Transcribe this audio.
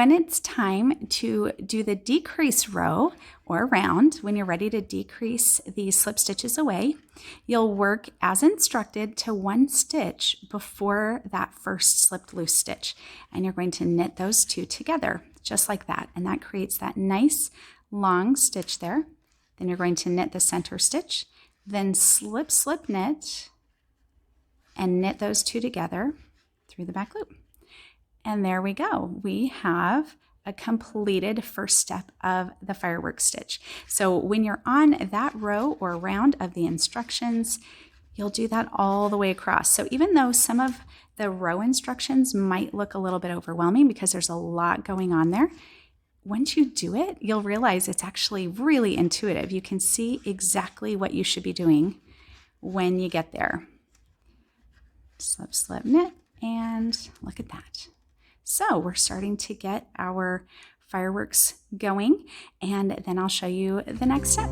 when it's time to do the decrease row or round, when you're ready to decrease the slip stitches away, you'll work as instructed to one stitch before that first slipped loose stitch. And you're going to knit those two together, just like that. And that creates that nice long stitch there. Then you're going to knit the center stitch, then slip, slip, knit, and knit those two together through the back loop. And there we go. We have a completed first step of the fireworks stitch. So when you're on that row or round of the instructions, you'll do that all the way across. So even though some of the row instructions might look a little bit overwhelming because there's a lot going on there, once you do it, you'll realize it's actually really intuitive. You can see exactly what you should be doing when you get there. Slip, slip, knit, and look at that. So we're starting to get our fireworks going, and then I'll show you the next step.